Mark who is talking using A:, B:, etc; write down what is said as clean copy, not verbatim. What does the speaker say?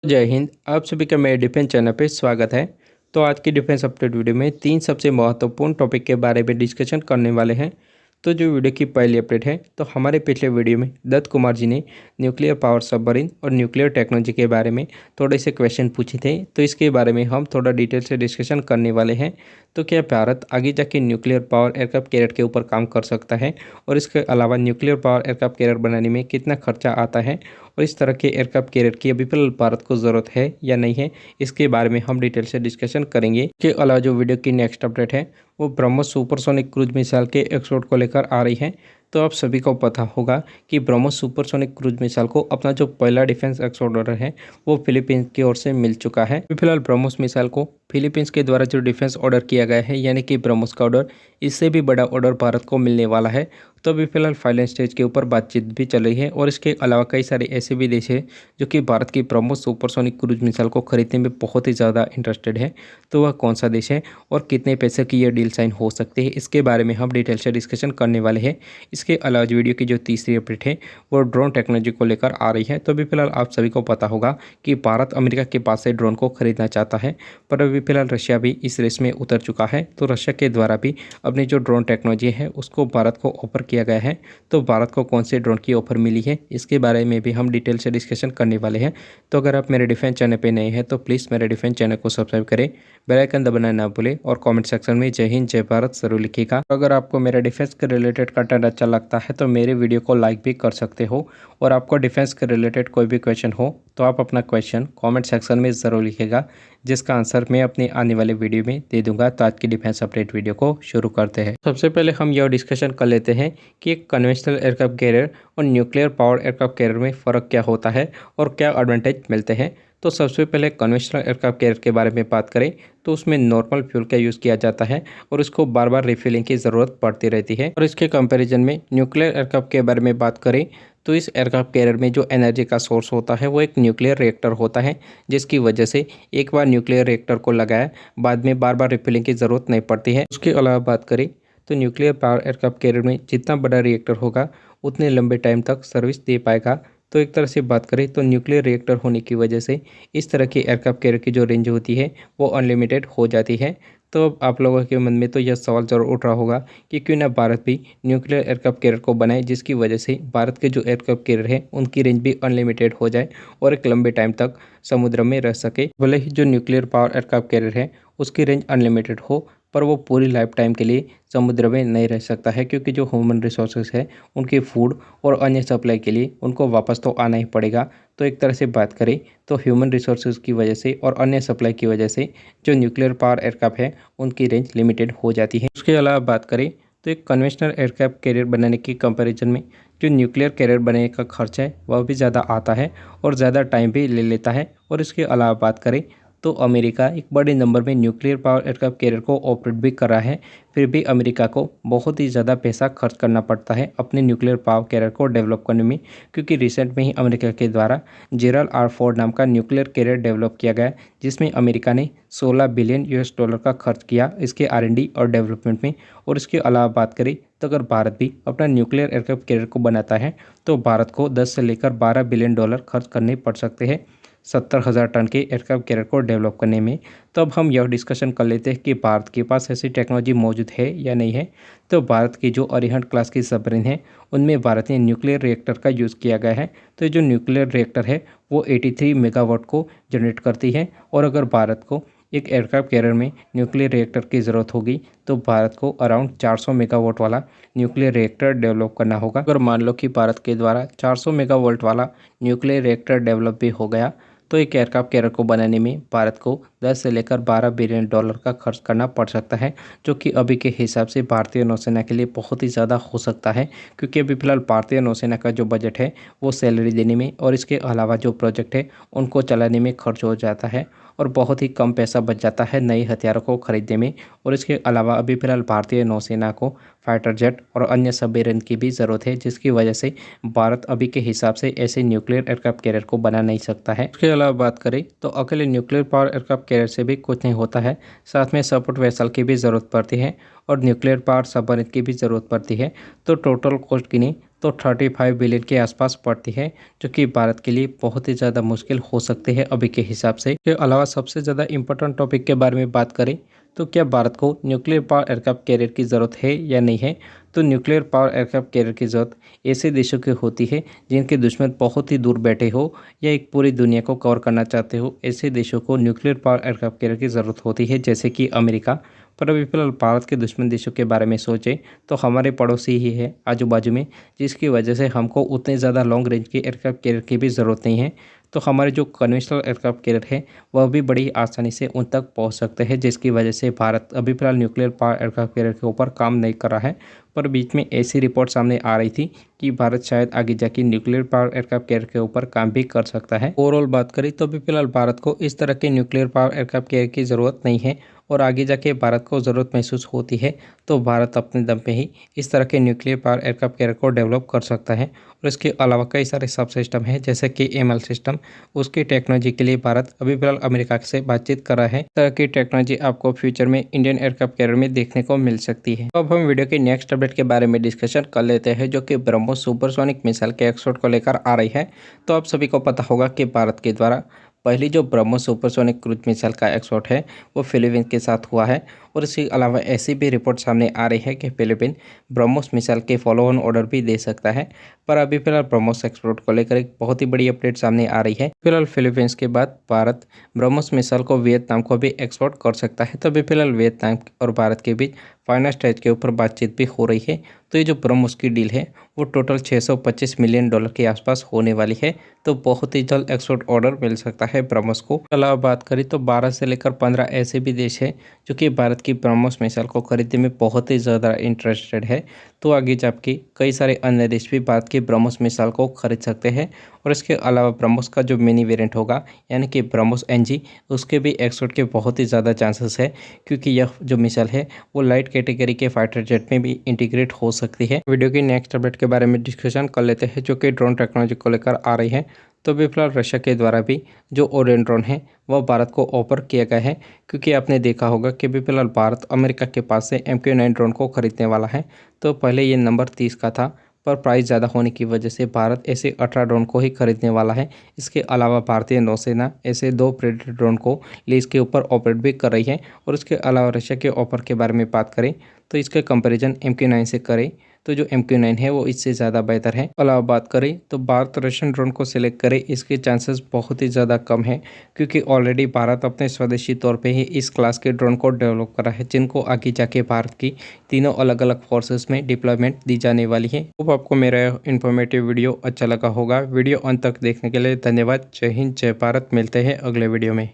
A: जय हिंद। आप सभी का मेरे डिफेंस चैनल पे स्वागत है। तो आज की डिफेंस अपडेट वीडियो में 3 सबसे महत्वपूर्ण टॉपिक के बारे में डिस्कशन करने वाले हैं। तो जो वीडियो की पहली अपडेट है, तो हमारे पिछले वीडियो में दत्त कुमार जी ने न्यूक्लियर पावर सबमरीन और न्यूक्लियर टेक्नोलॉजी के बारे में थोड़े से क्वेश्चन पूछे थे। तो इसके बारे में हम थोड़ा डिटेल से डिस्कशन करने वाले हैं। तो क्या भारत आगे जाके न्यूक्लियर पावर एयरक्राफ्ट कैरियर के ऊपर काम कर सकता है, और इसके अलावा न्यूक्लियर पावर एयरक्राफ्ट कैरियर बनाने में कितना खर्चा आता है, और इस तरह के एयरक्राफ्ट कैरियर की अभी फिलहाल भारत को ज़रूरत है या नहीं है, इसके बारे में हम डिटेल से डिस्कशन करेंगे। इसके अलावा जो वीडियो की नेक्स्ट अपडेट है वो ब्रह्मोस सुपरसोनिक क्रूज मिसाइल के एक्सपोर्ट को लेकर आ रही है। तो आप सभी को पता होगा कि ब्रह्मोस सुपरसोनिक क्रूज मिसाइल को अपना जो पहला डिफेंस एक्सपोर्ट ऑर्डर है वो फिलीपींस की ओर से मिल चुका है। फिलहाल ब्रह्मोस मिसाइल को फिलीपींस के द्वारा जो डिफेंस ऑर्डर किया गया है, यानी कि ब्रह्मोस का ऑर्डर, इससे भी बड़ा ऑर्डर भारत को मिलने वाला है। तो अभी फिलहाल फाइनल स्टेज के ऊपर बातचीत भी चल रही है, और इसके अलावा कई सारे ऐसे भी देश हैं जो कि भारत की ब्रह्मोस सुपरसोनिक क्रूज मिसाइल को खरीदने में बहुत ही ज़्यादा इंटरेस्टेड है। तो वह कौन सा देश है और कितने पैसे की यह डील साइन हो सकती है, इसके बारे में हम डिटेल से डिस्कशन करने वाले हैं। इसके अलावा वीडियो की जो तीसरी अपडेट है वो ड्रोन टेक्नोलॉजी को लेकर आ रही है। तो अभी फिलहाल आप सभी को पता होगा कि भारत अमेरिका के पास से ड्रोन को खरीदना चाहता है, पर अभी फिलहाल रशिया भी इस रेस में उतर चुका है। तो रशिया के द्वारा भी अपनी जो ड्रोन टेक्नोलॉजी है उसको भारत को ऑफर किया गया है। तो भारत को कौन से ड्रोन की ऑफर मिली है, इसके बारे में भी हम डिटेल से डिस्कशन करने वाले हैं। तो अगर आप मेरे डिफेंस चैनल पे नए हैं तो प्लीज़ मेरे डिफेंस चैनल को सब्सक्राइब करें, बेल आइकन दबाना ना भूलें, और कमेंट सेक्शन में जय हिंद जय भारत जरूर लिखिएगा। अगर आपको मेरा डिफेंस के रिलेटेड कंटेंट अच्छा लगता है तो मेरे वीडियो को लाइक भी कर सकते हो, और आपको डिफेंस के रिलेटेड कोई भी क्वेश्चन हो तो आप अपना क्वेश्चन कमेंट सेक्शन में ज़रूर लिखिएगा, जिसका आंसर मैं अपनी आने वाले वीडियो में दे दूंगा। तो आज की डिफेंस अपडेट वीडियो को शुरू करते हैं। सबसे पहले हम यह डिस्कशन कर लेते हैं कि एक कन्वेंशनल एयरक्राफ्ट कैरियर और न्यूक्लियर पावर एयरक्राफ्ट कैरियर में फ़र्क क्या होता है और क्या एडवांटेज मिलते हैं। तो सबसे पहले कन्वेंशनल एयरक्राफ्ट कैरियर के बारे में बात करें तो उसमें नॉर्मल फ्यूल का यूज़ किया जाता है और उसको बार बार रिफिलिंग की ज़रूरत पड़ती रहती है। और इसके कंपैरिजन में न्यूक्लियर एयरक्राफ्ट के बारे में बात करें तो इस एयरक्राफ्ट कैरियर में जो एनर्जी का सोर्स होता है वो एक न्यूक्लियर रिएक्टर होता है, जिसकी वजह से एक बार न्यूक्लियर रिएक्टर को लगाया बाद में बार बार रिफिलिंग की ज़रूरत नहीं पड़ती है। उसके अलावा बात करें तो न्यूक्लियर पावर एयरक्राफ्ट कैरियर में जितना बड़ा रिएक्टर होगा उतने लंबे टाइम तक सर्विस दे पाएगा। तो एक तरह से बात करें तो न्यूक्लियर रिएक्टर होने की वजह से इस तरह की एयरक्राफ्ट कैरियर की जो रेंज होती है वो अनलिमिटेड हो जाती है। तो अब आप लोगों के मन में तो यह सवाल जरूर उठ रहा होगा कि क्यों ना भारत भी न्यूक्लियर एयरक्राफ्ट कैरियर को बनाए, जिसकी वजह से भारत के जो एयरक्राफ्ट कैरियर है उनकी रेंज भी अनलिमिटेड हो जाए और एक लंबे टाइम तक समुद्र में रह सके। भले ही जो न्यूक्लियर पावर एयरक्राफ्ट कैरियर है उसकी रेंज अनलिमिटेड हो, पर वो पूरी लाइफ टाइम के लिए समुद्र में नहीं रह सकता है, क्योंकि जो ह्यूमन रिसोर्सेज है उनकी फूड और अन्य सप्लाई के लिए उनको वापस तो आना ही पड़ेगा। तो एक तरह से बात करें तो ह्यूमन रिसोर्सेज की वजह से और अन्य सप्लाई की वजह से जो न्यूक्लियर पावर एयरक्राफ्ट है उनकी रेंज लिमिटेड हो जाती है। उसके अलावा बात करें तो एक कन्वेंशनल एयरक्राफ्ट कैरियर बनाने के कंपैरिजन में जो न्यूक्लियर कैरियर बनाने का खर्च है वह भी ज़्यादा आता है और ज़्यादा टाइम भी ले लेता है। और इसके अलावा बात करें तो अमेरिका एक बड़े नंबर में न्यूक्लियर पावर एयरक्राफ्ट कैरियर को ऑपरेट भी कर रहा है, फिर भी अमेरिका को बहुत ही ज़्यादा पैसा खर्च करना पड़ता है अपने न्यूक्लियर पावर कैरियर को डेवलप करने में, क्योंकि रिसेंट में ही अमेरिका के द्वारा जेरल आर फोर्ड नाम का न्यूक्लियर कैरियर डेवलप किया गया, जिसमें अमेरिका ने 16 बिलियन US डॉलर का खर्च किया इसके R&D और डेवलपमेंट में। और इसके अलावा बात करें तो अगर भारत भी अपना न्यूक्लियर एयरक्राफ्ट कैरियर को बनाता है तो भारत को 10 से लेकर 12 बिलियन डॉलर खर्च करने पड़ सकते हैं 70,000 टन के एयरक्राफ्ट कैरियर को डेवलप करने में। तो अब हम यह डिस्कशन कर लेते हैं कि भारत के पास ऐसी टेक्नोलॉजी मौजूद है या नहीं है। तो भारत की जो अरिहंत क्लास की सबमरीन है उनमें भारत ने न्यूक्लियर रिएक्टर का यूज़ किया गया है। तो जो न्यूक्लियर रिएक्टर है वो 83 मेगावाट को जनरेट करती है, और अगर भारत को एक एयरक्राफ्ट कैरियर में न्यूक्लियर रिएक्टर की ज़रूरत होगी तो भारत को अराउंड 400 मेगावाट वाला न्यूक्लियर रिएक्टर डेवलप करना होगा। अगर मान लो कि भारत के द्वारा 400 मेगावाट वाला न्यूक्लियर रिएक्टर डेवलप भी हो गया तो एक एयरक्राफ्ट कैरियर को बनाने में भारत को 10 से लेकर 12 बिलियन डॉलर का खर्च करना पड़ सकता है, जो कि अभी के हिसाब से भारतीय नौसेना के लिए बहुत ही ज़्यादा हो सकता है, क्योंकि अभी फिलहाल भारतीय नौसेना का जो बजट है वो सैलरी देने में और इसके अलावा जो प्रोजेक्ट है उनको चलाने में खर्च हो जाता है, और बहुत ही कम पैसा बच जाता है नए हथियारों को खरीदने में। और इसके अलावा अभी फिलहाल भारतीय नौसेना को फाइटर जेट और अन्य सबमरीन की भी ज़रूरत है, जिसकी वजह से भारत अभी के हिसाब से ऐसे न्यूक्लियर एयरक्राफ्ट कैरियर को बना नहीं सकता है। इसके अलावा बात करें तो अकेले न्यूक्लियर पावर एयरक्राफ्ट कैरियर से भी कुछ नहीं होता है, साथ में सपोर्ट वेसल की भी ज़रूरत पड़ती है और न्यूक्लियर पावर सबमरीन की भी ज़रूरत पड़ती है। तो टोटल कॉस्ट गिने तो 35 बिलियन के आसपास पड़ती है, जो कि भारत के लिए बहुत ही ज़्यादा मुश्किल हो सकती है अभी के हिसाब से। इसके अलावा सबसे ज़्यादा इंपॉर्टेंट टॉपिक के बारे में बात करें तो क्या भारत को न्यूक्लियर पावर एयरक्राफ्ट कैरियर की ज़रूरत है या नहीं है। तो न्यूक्लियर पावर एयरक्राफ्ट कैरियर की ज़रूरत ऐसे देशों की होती है जिनके दुश्मन बहुत ही दूर बैठे हो या एक पूरी दुनिया को कवर करना चाहते हो, ऐसे देशों को न्यूक्लियर पावर एयरक्राफ्ट कैरियर की ज़रूरत होती है, जैसे कि अमेरिका। पर अभी फिलहाल भारत के दुश्मन देशों के बारे में सोचें तो हमारे पड़ोसी ही है आजू बाजू में, जिसकी वजह से हमको उतने ज़्यादा लॉन्ग रेंज के एयरक्राफ्ट कैरियर की भी ज़रूरत नहीं है। तो हमारे जो कन्वेंशनल एयरक्राफ्ट कैरियर है वह भी बड़ी आसानी से उन तक पहुंच सकते हैं, जिसकी वजह से भारत अभी फिलहाल न्यूक्लियर पावर एयरक्राफ्ट कैरियर के ऊपर काम नहीं कर रहा है। पर बीच में ऐसी रिपोर्ट सामने आ रही थी कि भारत शायद आगे जाके न्यूक्लियर पावर एयरक्राफ्ट कैरियर के ऊपर काम भी कर सकता है। ओवरऑल बात करें तो अभी फिलहाल भारत को इस तरह के न्यूक्लियर पावर एयरक्राफ्ट कैरियर की ज़रूरत नहीं है, और आगे जाके भारत को ज़रूरत महसूस होती है तो भारत अपने दम पे ही इस तरह के न्यूक्लियर पावर एयरक्राफ्ट कैरियर को डेवलप कर सकता है। और इसके अलावा कई सारे सब सिस्टम हैं, जैसे कि एमएल सिस्टम, उसकी टेक्नोलॉजी के लिए भारत अभी फिलहाल अमेरिका से बातचीत कर रहा है। इस तरह की टेक्नोलॉजी आपको फ्यूचर में इंडियन एयरक्राफ्ट कैरियर में देखने को मिल सकती है। तो अब हम वीडियो के नेक्स्ट अपडेट के बारे में डिस्कशन कर लेते हैं, जो कि ब्रह्मोस सुपरसोनिक मिसाइल के एक्सपोर्ट को लेकर आ रही है। तो आप सभी को पता होगा कि भारत के द्वारा पहली जो ब्रह्मोस सुपरसोनिक क्रूज मिसाइल का एक्सपोर्ट है वो फिलीपींस के साथ हुआ है। और इसके अलावा ऐसी भी रिपोर्ट सामने आ रही है कि फिलीपीन ब्रह्मोस मिसाइल के फॉलो ऑन ऑर्डर भी दे सकता है। पर अभी फिलहाल ब्रह्मोस एक्सपोर्ट को लेकर एक बहुत ही बड़ी अपडेट सामने आ रही है। फिलहाल फिलीपींस के बाद भारत ब्रह्मोस मिसाइल को वियतनाम को भी एक्सपोर्ट कर सकता है। तो अभी फिलहाल वियतनाम और भारत के बीच फाइनल स्टेज के ऊपर बातचीत भी हो रही है। तो ये जो ब्रह्मोस की डील है वो टोटल $625 मिलियन के आसपास होने वाली है। तो बहुत ही जल्द एक्सपोर्ट ऑर्डर मिल सकता है ब्रह्मोस को। अलावा बात करें तो 12 से लेकर 15 ऐसे भी देश हैं जो कि भारत की ब्रह्मोस मिसाइल को खरीदने में बहुत ही ज़्यादा इंटरेस्टेड है। तो आगे जाके कई सारे अन्य देश भी भारत की ब्रह्मोस मिसाइल को खरीद सकते हैं। और इसके अलावा ब्रह्मोस का जो मिनी वेरिएंट होगा यानी कि ब्रह्मोस एनजी, उसके भी एक्सपोर्ट के बहुत ही ज़्यादा चांसेस है, क्योंकि यह जो मिसाइल है वो लाइट कैटेगरी के फाइटर जेट में भी इंटीग्रेट हो सकती है। वीडियो की नेक्स्ट अपडेट के बारे में डिस्कशन कर लेते हैं, जो कि ड्रोन टेक्नोलॉजी को लेकर आ रही है। तो अभी फिलहाल रशिया के द्वारा भी जो ओरियन ड्रोन है वह भारत को ऑफर किया गया है, क्योंकि आपने देखा होगा कि अभी फिलहाल भारत अमेरिका के पास से MQ-9 ड्रोन को खरीदने वाला है। तो पहले ये नंबर 30 का था, पर प्राइस ज़्यादा होने की वजह से भारत ऐसे 18 ड्रोन को ही खरीदने वाला है। इसके अलावा भारतीय नौसेना ऐसे 2 प्रेडेटर ड्रोन को लीज के ऊपर ऑपरेट भी कर रही है। और इसके अलावा रशिया के ऑफर के बारे में बात करें तो इसके कंपैरिजन MQ-9 से करें तो जो MQ-9 है वो इससे ज़्यादा बेहतर है। अलावा बात करें तो भारत रशियन ड्रोन को सिलेक्ट करे, इसके चांसेस बहुत ही ज़्यादा कम है, क्योंकि ऑलरेडी भारत अपने स्वदेशी तौर पे ही इस क्लास के ड्रोन को डेवलप करा है, जिनको आगे जाके भारत की तीनों अलग अलग फोर्सेस में डिप्लॉयमेंट दी जाने वाली है। तो आपको मेरा इन्फॉर्मेटिव वीडियो अच्छा लगा होगा। वीडियो अंत तक देखने के लिए धन्यवाद। जय हिंद, जय भारत। मिलते हैं अगले वीडियो में।